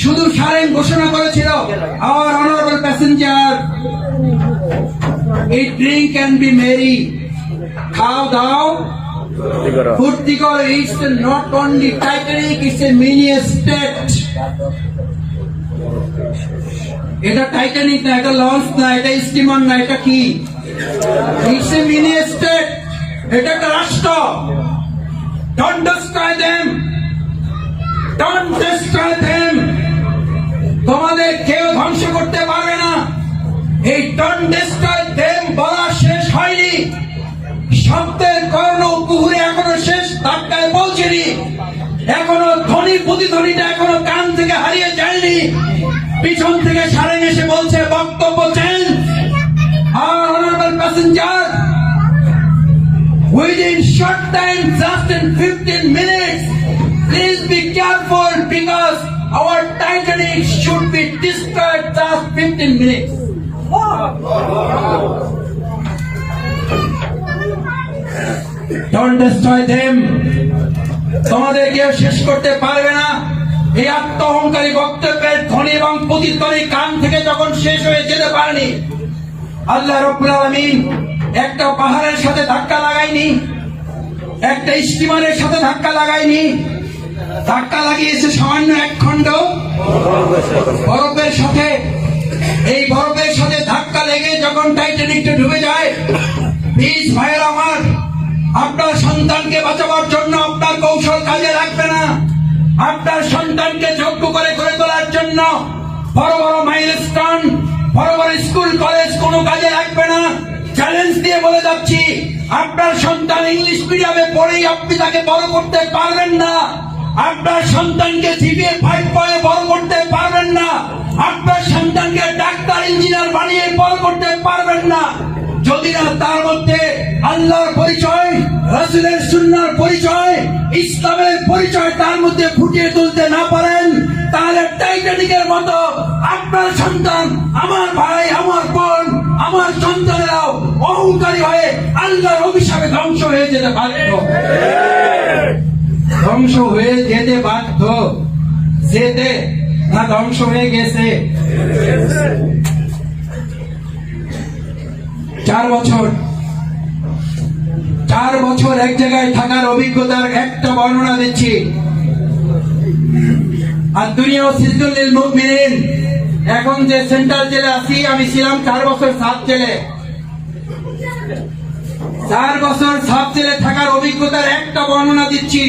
শুধু সারেন ঘোষণা করেছিল, our honorable passenger, eat, drink and be merry, খাও দাও ফুর্তি করো। It's not only Titanic, it's a mini state. এটা টাইটানিক না, এটা লঞ্চ না, এটা স্টিমার না, এটা কি? It's a mini state. এটা একটা রাষ্ট্র। Don't destroy them. Don't destroy them. তোমাদের কেউ ধ্বংস করতে পারবে না। এই don't destroy them বলা শেষ হয়নি, শব্দের কর্ণ কুহুরে এখনো শেষ ধাক্কায় পৌঁছেনি, এখনো ধ্বনি প্রতিধ্বনিটা এখনো কান থেকে হারিয়ে যায়নি। পিছন থেকে সারেন এসে বলছে বক্তব্য change. Our honorable passenger, within short time, just in 15 minutes, please be careful because our Titanic should be destroyed just 15 minutes. Don't destroy them. তোমাদের কেউ শেষ করতে পারবে না। এই আত্ম অহংকারী বক্তব্যের ধ্বনি এবং প্রতিধ্বনি কান থেকে যখন শেষ হয়ে যেতে পারেনি, আল্লাহ রাব্বুল আলামিন একটা পাহাড়ের সাথে ধাক্কা লাগায়নি, একটা স্টিমারের সাথে ধাক্কা লাগায়নি, ধাক্কা লাগিয়েছে সামান্য এক খণ্ড বরফের সাথে। এই বরফের সাথে ধাক্কা লেগে যখন টাইটানিকটা ডুবে যায়, প্লিজ ভাইয়ের আমার, আপনার সন্তানকে বাঁচাবার জন্য আপনার কৌশল কাজে লাগবে না। আপনার সন্তানকে যোগ্য করে গড়ে তোলার জন্য বড় বড় মাইলস্টোন, বড় বড় স্কুল কলেজ কোনো কাজে লাগবে না। চ্যালেঞ্জ দিয়ে বলে যাচ্ছি, আপনার সন্তান ইংলিশ মিডিয়ামে পড়েই আপনি তাকে বড় করতে পারবেন না। আপনার সন্তানকে জিপিএ 5 পয়ে বড় করতে পারবেন না। আপনার সন্তানকে ডাক্তার ইঞ্জিনিয়ার বানিয়ে বড় করতে পারবেন না। যদি না তার মধ্যে আল্লাহর পরিচয়, রাসূলের সুন্নাহর পরিচয়, ইসলামের পরিচয় তার মধ্যে ফুটিয়ে তুলতে না পারেন, তাহলে টাইটানিকের মতো আপনার সন্তান, আমার ভাই, আমার বোন, আমার সন্তানেরাও অহংকারী হয়ে আল্লাহর অভিশাপে ধ্বংস হয়ে যেতে পারে। ধ্বংস হয়ে যেতে বাধ্য, যেতে না ধ্বংস হয়ে গেছে। 4 বছর এক জায়গায় থাকার অভিজ্ঞতার একটা বর্ণনা দিচ্ছি। আর দুনিয়া সিজনুল মুমিনিন, এখন যে সেন্ট্রাল জেলে আছি, আমি ছিলাম 4 বছর সাব জেলে। 4 বছর সাব জেলে থাকার অভিজ্ঞতার একটা বর্ণনা দিচ্ছি।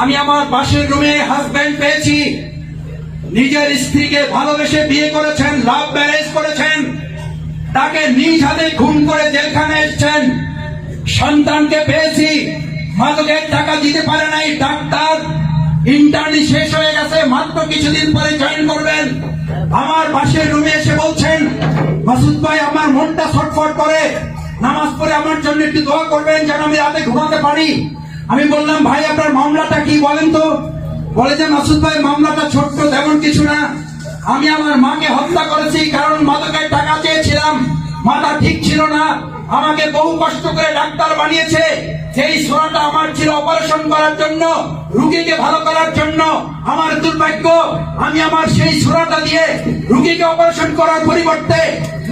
আমি আমার পাশের রুমে হাজবেন্ড পেয়েছি, নিজের স্ত্রীকে ভালোবেসে বিয়ে করেছেন, লাভ ম্যারেজ করেছেন, তাকে নিজ হাতে খুন করে জেলখানে এসেছেন। সন্তানকে পেয়েছি, মাদকের টাকা দিতে পারে নাই, ডাক্তার, ইন্টার্নি শেষ হয়ে গেছে, মাত্র কিছুদিন পরে জয়েন করবেন। আমার পাশের রুমে এসে বলছেন, মাসুদ ভাই আমার মনটা ছটফট করে, নামাজ পড়ে আমার জন্য একটু দোয়া করবেন যেন আমি রাতে ঘুমাতে পারি। আমি বললাম, ভাই আপনার মামলাটা কি বলেন তো? বলে যে মাসুদ ভাই মামলাটা ছোট্ট, তেমন কিছু না। আমি আমার মাকে হত্যা করেছি কারণ মাদকের টাকা চেয়েছিলাম, মাথা ঠিক ছিল না, আমাকে বহু কষ্ট করে ডাক্তার বানিয়েছে। সেই ছোড়াটা আমার ছিল অপারেশন করার জন্য, রোগীকে ভালো করার জন্য। আমার দুর্ভাগ্য, আমি আমার সেই ছোড়াটা দিয়ে রোগীকে অপারেশন করার পরিবর্তে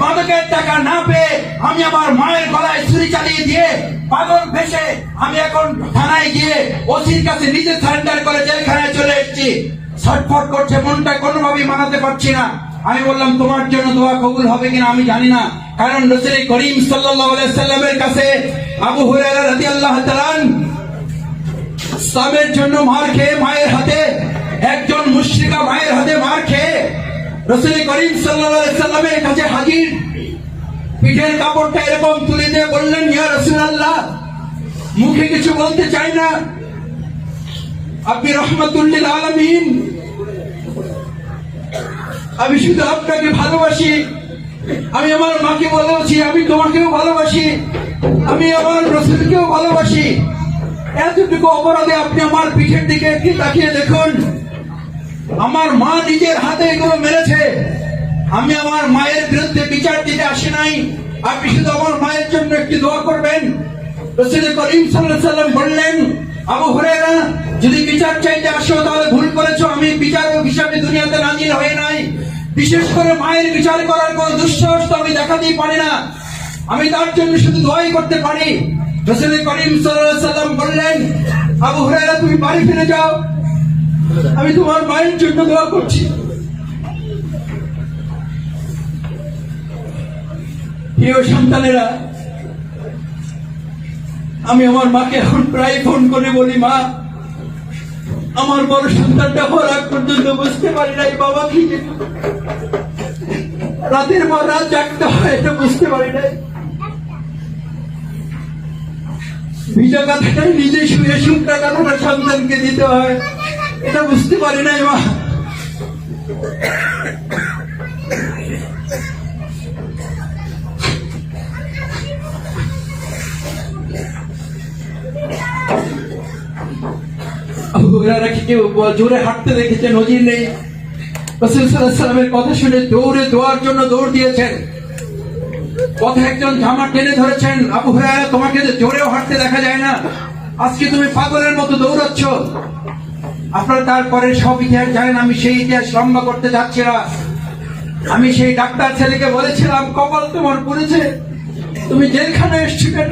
মাদকের টাকা না পেয়ে আমি আমার মায়ের গলায় ছুরি চালিয়ে দিয়ে পাগল ভেসে আমি এখন থানায় গিয়ে ওসির কাছে নিজে সারেন্ডার করে জেলখানায় চলে এসেছি। ছটফট করছে, মনটা কোনোভাবেই মানাতে পারছি না। আমি বললাম, তোমার জন্য দোয়া কবুল হবে কিনা আমি জানি না, কারণ রাসূল করিম সাল্লাল্লাহু আলাইহি সাল্লামের কাছে আবু হুরায়রা রাদিয়াল্লাহু তাআলা ইসলামের জন্য মার খেয়ে মায়ের হাতে, একজন মুশরিকা মায়ের হাতে মার খেয়ে রাসূল করিম সাল্লাল্লাহু আলাইহি সাল্লামের কাছে হাজির। পিঠের কাপড়টা এরকম তুলে দিয়ে বললেন, ইয়া রাসূলুল্লাহ, মুখে কিছু বলতে চাই না, আপনি রহমাতুল লিল আলামিন, আমি শুধু আপনাকে ভালোবাসি। আমি আমার মাকে ভালোবাসি, আমি তোমাকেও ভালোবাসি, আমি আমার রাসূলকেও ভালোবাসি। এতটুকু অপরাধে আপনি আমার পিঠের দিকে একটু তাকিয়ে দেখুন। আমার মা নিজের হাতে এগুলো মেরেছে। আমি আমার মায়ের বিরুদ্ধে বিচার দিতে আসি নাই, আপনি শুধু আমার মায়ের জন্য একটু দোয়া করবেন। রাসূল করিম সাল্লাল্লাহু আলাইহি সাল্লাম বললেন, আবু হুরায়রা, যদি বিচার চাইতে আসো তাহলে ভুল করেছো, আমি বিচারক হিসাবে দুনিয়া বিশেষ করে মায়ের বিচার করার কোন দুঃসাহস তো আমি দেখাতেই পারি না। আমি তার জন্য শুধু দোয়াই করতে পারি। রাসূল করিম সাল্লাল্লাহু আলাইহি সাল্লাম বললেন, আবু হুরায়রা তুমি বাড়ি ফিরে যাও, আমি তোমার মায়ের জন্য দোয়া করছি। প্রিয় সন্তানেরা, আমি আমার মাকে এখন প্রায় ফোন করে বলি, মা, আমার বড় সন্তানটা হওয়ার আগ পর্যন্ত বুঝতে পারি নাই বাবা কি, রাতের পর রাত জাগতে হয় এটা বুঝতে পারি নাই। ভিজা কাঁথাটাই নিজে শুয়ে শুকনা কাঁথাটা সন্তানকে দিতে হয় এটা বুঝতে পারি নাই মা। কেউ জোরে হাঁটতে দেখেছে, নজির নেই। রাসূল সাল্লাল্লাহু আলাইহি ওয়াসাল্লামের কথা শুনে দৌড়ে দোয়ার জন্য দৌড় দিয়েছেন। পথে একজন জামা টেনে ধরেছেন, আবু হুরায়রা তোমাকে যে জোরেও হাঁটতে দেখা যায় না, আজকে তুমি পাগলের মতো দৌড়াচ্ছ। আপনারা তারপরে সব ইতিহাস জানেন, আমি সেই ইতিহাস লম্বা করতে যাচ্ছি না। আমি সেই ডাক্তার ছেলেকে বলেছিলাম, কপাল তোমার পড়েছে, তুমি জেলখানে এসছো কেন?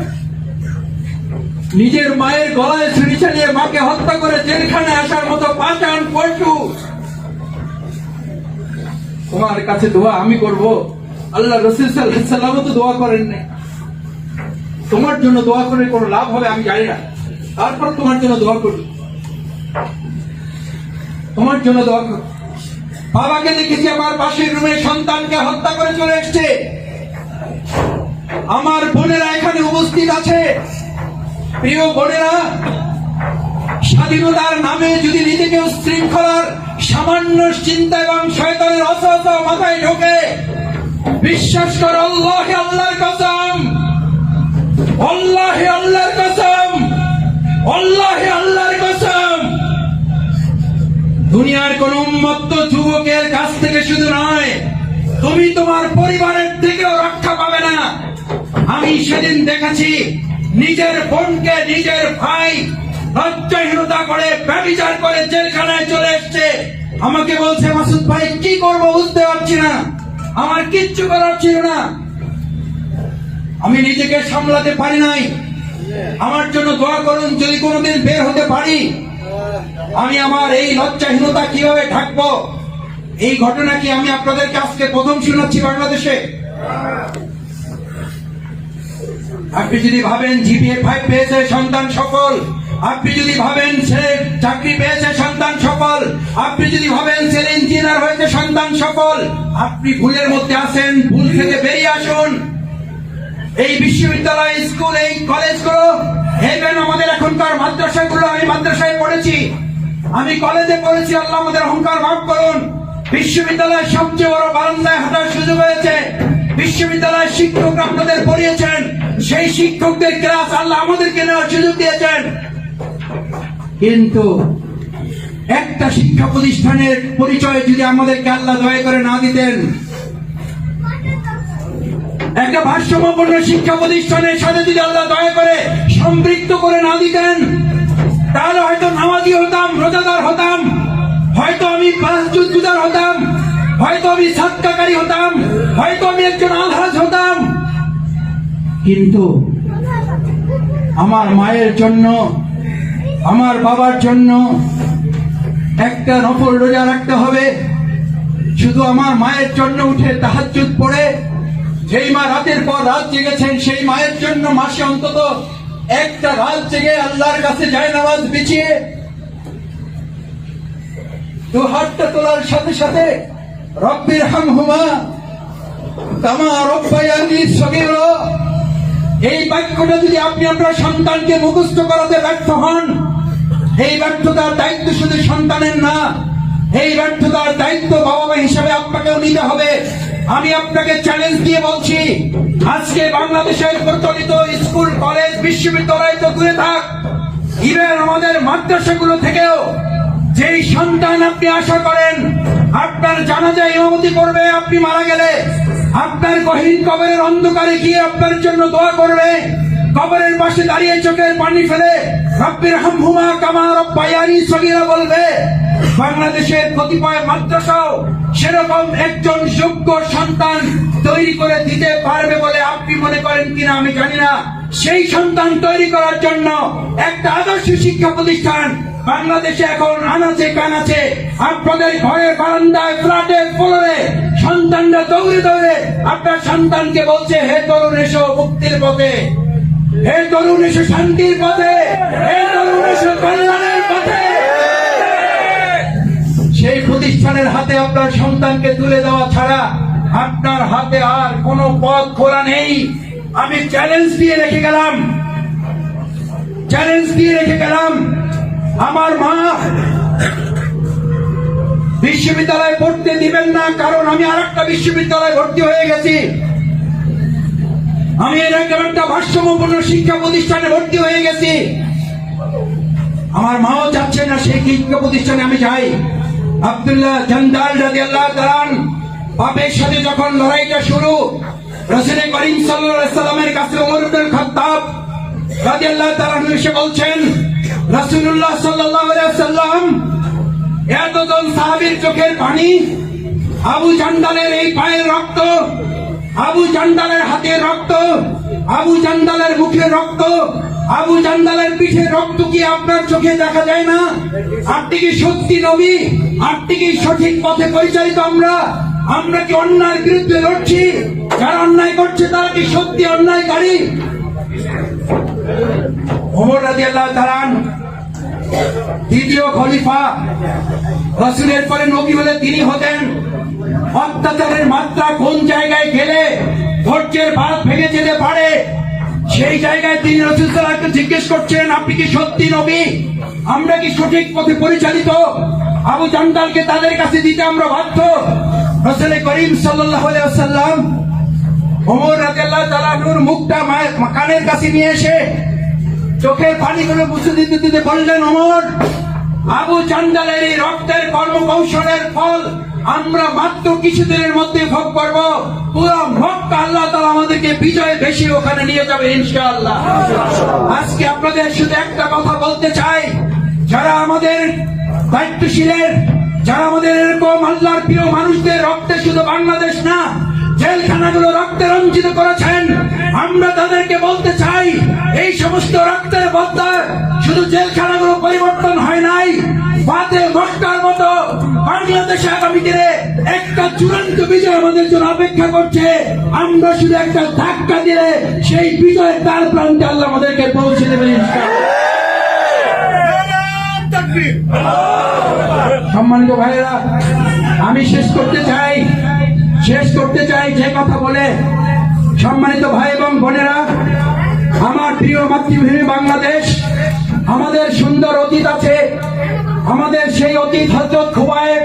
নিজের মায়ের গলায় ছুরি চালিয়ে মাকে হত্যা করে জেলখানে আসার মতো পাষাণ পল্টু। তোমার কাছে দোয়া আমি করব, আল্লাহ রাসূল সাল্লাল্লাহু আলাইহি ওয়াসাল্লাম তো দোয়া করেন নাই। তোমার জন্য দোয়া করে কোনো লাভ হবে আমি জানি না, তারপর তোমার জন্য দোয়া করি, তোমার জন্য দোয়া করি। বাবাকে দেখেছি আমার পাশের রুমে সন্তানকে হত্যা করে চলে এসছে। আমার বোনেরা এখানে উপস্থিত আছে। প্রিয় বোনেরা, স্বাধীনতার নামে যদি নিজেকে শৃঙ্খলার সামান্য চিন্তা এবং শয়তানের অসহসা মাথায় ঢোকে, বিশ্বাস কর আল্লাহে আল্লাহর কসম, আল্লাহে আল্লাহর কসম, আল্লাহে আল্লাহর কসম, দুনিয়ার কোন উন্মত্ত যুবকের কাছ থেকে শুধু নয়, তুমি তোমার পরিবারের থেকেও রক্ষা পাবে না। আমি সেদিন দেখেছি নিজের বোনকে নিজের ভাই লজ্জাহীনতা করে ব্যভিচার করে জেলখানায় চলে এসছে। আমাকে বলছে, মাসুদ ভাই কি করব বুঝতে পারছি না, আমার কিচ্ছু করার ছিল না, আমি নিজেকে সামলাতে পারি নাই, আমার জন্য দোয়া করুন যদি কোনোদিন বের হতে পারি। আমি আমার এই লজ্জাহীনতা কিভাবে ঢাকবো? এই ঘটনা কি আমি আপনাদেরকে আজকে প্রথম শোনাচ্ছি বাংলাদেশে? আপনি যদি ভাবেন জিপিএ 5 পেয়েছে সন্তান সফল, আপনি যদি ভাবেন ছেলে চাকরি পেয়েছে সন্তান সফল, আপনি যদি ভাবেন ছেলে ইঞ্জিনিয়ার হয়েছে সন্তান সফল, আপনি ভুলের মধ্যে আছেন। ভুল থেকে বেরিয়ে আসুন। এই বিশ্ববিদ্যালয়, স্কুল, এই কলেজগুলো, হেভেন আমাদের এখনকার মাদ্রাসাগুলো, আমি মাদ্রাসায় পড়েছি, আমি কলেজে পড়েছি, আল্লাহ আমাদের অহংকার মাফ করুন। বিশ্ববিদ্যালয়ের সবচেয়ে বড় বারান্দায় হাঁটার সুযোগ হয়েছে। বিশ্ববিদ্যালয়ের শিক্ষক আপনাদের পড়িয়েছেন, সেই শিক্ষকদের ক্লাস আল্লাহ আমাদেরকে নেওয়ার সুযোগ দিয়েছেন। কিন্তু একটা শিক্ষা প্রতিষ্ঠানের পরিচয় যদি আমাদেরকে আল্লাহ দয়া করে না দিতেন, একটা ভারসাম্যপূর্ণ শিক্ষা প্রতিষ্ঠানের সাথে যদি আল্লাহ দয়া করে সম্পৃক্ত করে না দিতেন, তাহলে হয়তো নামাজি হতাম, রোজাদার হতাম, হয়তো আমি পাঁচজুদার হতাম, হয়তো আমি সাদকাকারী হতাম, হয়তো আমি একজন আলহাজ হতাম। কিন্তু আমার মায়ের জন্য, আমার বাবার জন্য একটা নফল রোজা রাখতে হবে। শুধু আমার মায়ের জন্য উঠে তাহাজ্জুদ পড়ে, যেই মা রাতের পর রাত জেগেছেন, সেই মায়ের জন্য মাসে অন্তত একটা রাত জেগে আল্লাহর কাছে যায় নামাজ বিছিয়ে দু হাতটা তোলার সাথে সাথে রব্বির হামহুমা কামা রব্বায়ানি সগীরা, এই বাক্যটা যদি আপনি আপনার সন্তানকে মুখস্থ করাতে ব্যর্থ হন, এই ব্যর্থতার দায়িত্ব শুধু সন্তানের না, এই ব্যর্থতার দায়িত্ব বাবা মা হিসাবে আপনাকেও নিতে হবে। আমি আপনাকে চ্যালেঞ্জ দিয়ে বলছি, আজকে বাংলাদেশের প্রচলিত স্কুল, কলেজ, বিশ্ববিদ্যালয় তো দূরে থাক, ইভেন আমাদের মাদ্রাসাগুলো থেকেও যেই সন্তান আপনি আশা করেন আপনার জানাজায় ইমামতি করবে, আপনি মারা গেলে আপনার গহীন কবরের অন্ধকারে গিয়ে আপনার জন্য দোয়া করবে, কবরের পাশে দাঁড়িয়ে চোখের পানি ফেলে রব্বির হামহুমা কামা রব্বায়ানি সগীরা বলবে, বাংলাদেশের কতিপয় মাদ্রাসাও সেরকম একজন যোগ্য সন্তান তৈরি করে দিতে পারবে বলে আপনি মনে করেন কিনা আমি জানি না। সেই সন্তান তৈরি করার জন্য একটা আদর্শ শিক্ষা প্রতিষ্ঠান বাংলাদেশে এখন আনাচে কানাচে, আপনাদের ঘরের বারান্দায়, ফ্ল্যাটের ফ্লোরে সন্তানরা দৌড়ে দৌড়ে আপনার সন্তানকে বলছে, হে তরুণ এসো মুক্তির পথে, হে তরুণ এসো শান্তির পথে, হে তরুণ এসো কল্যাণের পথে। সেই প্রতিষ্ঠানের হাতে আপনার সন্তানকে তুলে দেওয়া ছাড়া আপনার হাতে আর কোনো পথ খোলা নেই। আমি চ্যালেঞ্জ দিয়ে রেখে গেলাম, আমার মা বিশ্ববিদ্যালয়ে পড়তে দিবেন না, কারণ আমি আরেকটা বিশ্ববিদ্যালয়ে ভর্তি হয়ে গেছি। আমি এরকম একটা ভারসাম্যপূর্ণ শিক্ষা প্রতিষ্ঠানে ভর্তি হয়ে গেছি। আমার মাও চাচ্ছে না সেই শিক্ষা প্রতিষ্ঠানে আমি যাই। আব্দুল্লাহ জান্দাল রাদিয়াল্লাহু তাআলা বাপের সাথে যখন লড়াইটা শুরু, রাসূল করিম সাল্লাল্লাহু আলাইহি সাল্লামের কাছে ওমর ইবনে খাত্তাব রাদিয়াল্লাহু তাআলা এসে বলছেন, রাসূলুল্লাহ সাল্লাল্লাহু আলাইহি সাল্লাম এতজন সাহাবীর চোখের পানি, আবু জান্দালের এই পায়ের রক্ত, আবু জান্দালের হাতের রক্ত, আবু জান্দালের মুখের রক্ত, আবু জান্দালের পিঠের রক্ত কি আপনার চোখে দেখা যায় না? আপনি কি সত্যি নবী? আপনি কি সঠিক পথে পরিচালিত? আমরা কি অন্যায়ের বিরুদ্ধে লড়ছি? যারা অন্যায় করছে তারা কি সত্যি অন্যায়কারী? ওমর রাদিয়াল্লাহু তাআলা দ্বিতীয় খলিফা, রাসূলের পরে নবী হলে তিনি হতেন। অত্যাচারের মাত্রা কোন জায়গায় গেলে ধৈর্যের বাঁধ ভেঙে যেতে পারে, সেই জায়গায় তিনি রাসূল সাল্লাল্লাহু আলাইহি ওয়াসাল্লামকে জিজ্ঞেস করছেন, আপনি কি সত্যি নবী? আমরা কি সঠিক পথে পরিচালিত? আবু জান্দালকে তাদের কাছে দিতে আমরা বাধ্য। রাসূল করিম সাল্লাল্লাহু আলাইহি ওয়াসাল্লাম ওমর রাদিয়াল্লাহু তাআলা নূর মুখটা কানের কাছে নিয়ে এসে চোখের পানিগুলো মুছে দিতে দিতে বললেন, ওমর, আবু জান্দালের এই রক্তের কর্মকৌশলের ফল আমরা মাত্র কিছুদিনের মধ্যে ভোগ করব। পুরো মক্কা আল্লাহ তাআলা আমাদেরকে বিজয় বেশি ওখানে নিয়ে যাবে ইনশাআল্লাহ। আজকে আপনাদের শুধু একটা কথা বলতে চাই, যারা আমাদের দায়িত্বশীলের, যারা আমাদের এরকম আল্লাহর প্রিয় মানুষদের রক্তে শুধু বাংলাদেশ না জেলখানাগুলো রক্তে রঞ্জিত করেছেন, আমরা তাদেরকে বলতে চাই, এই সমস্ত রক্তের বদলে শুধু জেলখানাগুলো পরিবর্তন হয় নাই, ফাতে মক্কার মতো বাংলাদেশে আগামী দিনে একটা চূড়ান্ত বিজয় আমাদের জন্য অপেক্ষা করছে। আমরা শুধু একটা ধাক্কা দিলে সেই বিজয়ের দ্বার প্রান্তে আল্লাহ আমাদেরকে পৌঁছে দেবেন ইনশাআল্লাহ। সম্মানিত ভাইয়েরা, আমি শেষ করতে চাই যে কথা বলে, সম্মানিত ভাই এবং বোনেরা, আমার প্রিয় মাতৃভূমি বাংলাদেশ, আমাদের সুন্দর অতীত আছে। আমাদের সেই অতীত হযরত খুবাইব,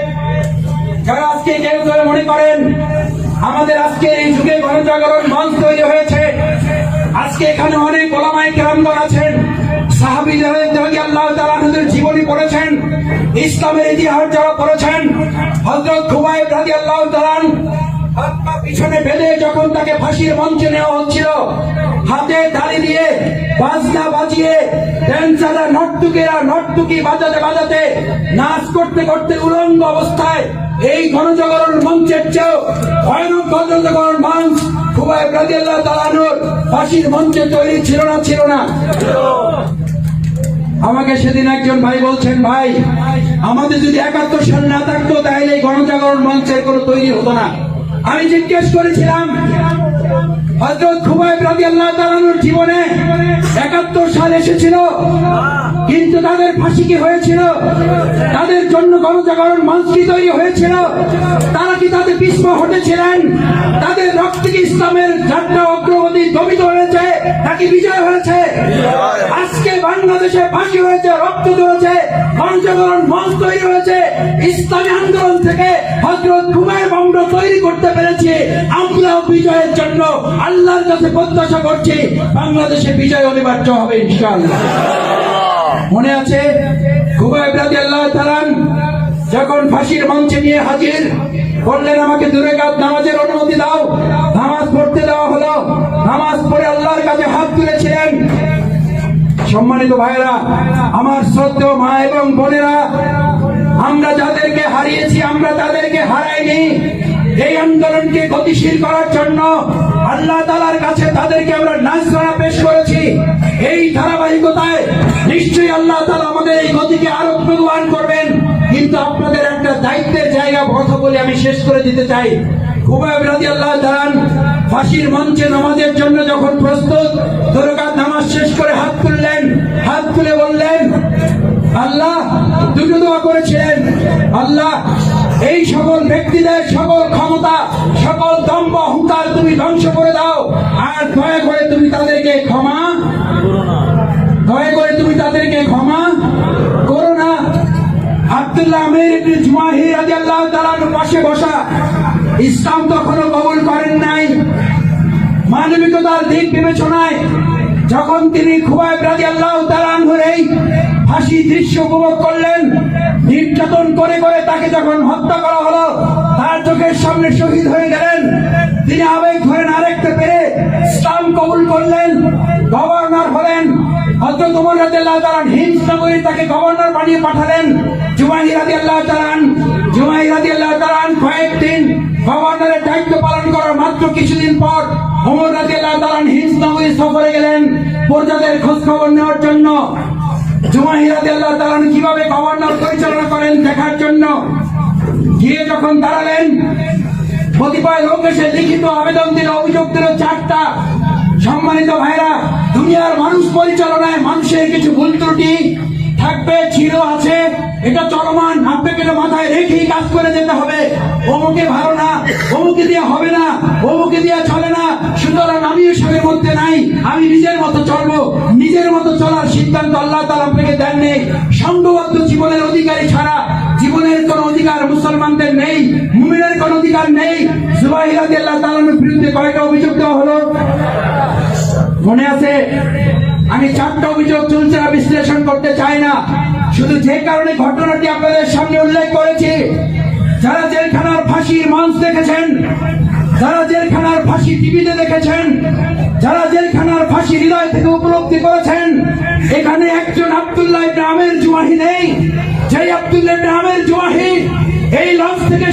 যারা আজকে কেউ কেউ মনে করেন আমাদের আজকে এই যুগে গণজাগরণ মঞ্চ তৈরি হয়েছে। আজকে এখানে অনেক ওলামায়ে কেরামগণ আছেন, সাহাবীদের রাদিয়াল্লাহু তাআলা আনহুদের জীবনী পড়েছেন, ইসলামের ইতিহাস যারা পড়েছেন। হযরত খুবাইব রাদিয়াল্লাহু তাআলা হাত পা পিছনে বেঁধে যখন তাকে ফাঁসির মঞ্চে নেওয়া হচ্ছিল, হাতে তালি দিয়ে বাজনা বাজিয়ে ড্যান্সাররা নর্তকী বাজাতে বাজাতে নাচ করতে করতে উলঙ্গ অবস্থায় এই গণজাগরণ মঞ্চের চেয়েও ভয়ানক গণজাগরণ মঞ্চ খুবাইব রাদিয়াল্লাহু তাআলা আনহুর ফাঁসির মঞ্চে তৈরি ছিল না। আমাকে সেদিন একজন ভাই বলছেন, ভাই, আমাদের যদি ৭১ সাল না থাকতো তাহলে এই গণজাগরণ মঞ্চের কোনো তৈরি হতো না। আমি জিজ্ঞেস করেছিলাম, হযরত খুবাইব রাদিয়াল্লাহু তাআলা আনহুর জীবনে ৭১ সাল এসেছিল, কিন্তু তাদের ফাঁসি কি হয়েছিল? তাদের জন্য গণজাগরণ মঞ্চ কি তৈরি হয়েছিল? তারা কি তাদের পিছপা হটেছিলেন? তাদের রক্তে কি ইসলামের যাত্রা অগ্রগতি দমিত হয়েছে নাকি বিজয় হয়েছে? আজকে বাংলাদেশে ফাঁসি হয়েছে, রক্ত ঝরেছে, গণজাগরণ মঞ্চ তৈরি হয়েছে। ইসলামী আন্দোলন থেকে হযরত খুবাইব আমরা তৈরি করতে পেরেছি। আমরা বিজয়ের জন্য আল্লাহর কাছে প্রত্যাশা করছি, বাংলাদেশে বিজয় অনিবার্য হবে ইনশাআল্লাহ। মনে আছে খুবাইব রাদিয়াল্লাহু তাআলা যখন ফাঁসির মঞ্চে নিয়ে হাজির বললেন, আমাকে 2 রাকাত নামাজের অনুমতি দাও। নামাজ পড়তে দেওয়া হলো। নামাজ পড়ে আল্লাহর কাছে হাত তুলেছিলেন। সম্মানিত ভাইরা, আমার শ্রদ্ধেয় মা এবং বোনেরা, আমরা যাদেরকে হারিয়েছি আমরা তাদেরকে হারাইনি। এই আন্দোলনকে গতিশীল করার জন্য আল্লাহ তাআলার কাছে তাদেরকে আমরা নাজরানা পেশ করেছি। এই ধারাবাহিকতায় নিশ্চয়ই আল্লাহ তাআলা আমাদের এই গতিকে আরো প্রগাঢ় করবেন। কিন্তু আপনাদের একটা দায়িত্বের জায়গা কথা বলে আমি শেষ করে দিতে চাই। খুবাইব রাদিয়াল্লাহু তাআলা ফাঁসির মঞ্চে নামাজের জন্য যখন প্রস্তুত, দরকার নামাজ শেষ করে হাত তুললেন, হাত তুলে বললেন আল্লাহ, দুটো দোয়া করেছিলেন, আল্লাহ এই সকল ব্যক্তিদের সকল ক্ষমতা, সকল দম্ভ অহংকার তুমি ধ্বংস করে দাও, আর দয়া করে তুমি তাদেরকে ক্ষমা করো না। আব্দুল্লাহ আমির ইবনে জুমাহি রাদিয়াল্লাহু তাআলার পাশে বসা, ইসলাম তখনও কবুল করেন নাই। মানবিকতার দিক বিবেচনায় যখন তিনি খুবাইব রাদিয়াল্লাহু তাআলার এই ফাঁসি দৃশ্য উপভোগ করলেন, নির্যাতন করে করে তাকে যখন হত্যা করা হলো, তার চোখের সামনে শহীদ হয়ে গেলেন, তিনি আবেগ ধরে না রাখতে পেরে ইসলাম কবুল করলেন, গভর্নর হলেন। হযরত ওমর রাদিয়াল্লাহু তাআলা হিন্দ নগরী তাকে গভর্নর বানিয়ে পাঠালেন। জুমাহি রাদিয়াল্লাহু তাআলা কয়েকদিন গভর্নরের দায়িত্ব পালন করার মাত্র কিছুদিন পর ওমর রাদিয়াল্লাহু তাআলা হিন্দ নগরী সফরে গেলেন প্রজাদের খোঁজ খবর নেওয়ার জন্য। জুমাহি রাদিয়াল্লাহু তাআলা কিভাবে গভর্নর পরিচালনা করেন দেখার জন্য গিয়ে যখন দাঁড়ালেন, কতিপয় লোক এসে লিখিত আবেদন দিল, অভিযোগ দিল 4টা। সম্মানিত ভাইরা, দুনিয়ার মানুষ পরিচালনায় মানুষের কিছু ভুল ত্রুটি থাকবে, ছিল, আছে, এটা চলমান। আপনাকে এটা মাথায় রেখেই কাজ করে যেতে হবে। অমুকে ভালো না, অমুকে দিয়ে হবে না, অমুকে দিয়ে চলে না, সুতরাং আমি এসবের মধ্যে নাই, আমি নিজের মতো চলবো। নিজের মতো চলার সিদ্ধান্ত আল্লাহ তাআলা আপনাকে দেননি। সংঘবদ্ধ জীবনের অধিকারী ছাড়া জীবনের কোন অধিকার মুসলমানদের নেই, মুমিনের কোন অধিকার নেই। জুবাইর রাদিয়াল্লাহু তাআলার বিরুদ্ধে কয়টা অভিযোগ দেওয়া হলো মনে আছে? আমি 4টা অভিযোগ চলছে না, বিশ্লেষণ করতে চাই না। শুধু যে কারণে ঘটনাটি আপনাদের সামনে উল্লেখ করেছি, যারা জেলখানার ফাঁসির মঞ্চ দেখেছেন, যারা জেলখানার ফাঁসি টিভিতে দেখেছেন, যারা জেলখানার ফাঁসি হৃদয় থেকে উপলব্ধি করেছেন, এখানে একজন আব্দুল্লাহ ইবনে আমির জুমাহি নেই। যে আব্দুল্লাহ ইবনে আমির জুমাহি এই লঞ্চ থেকে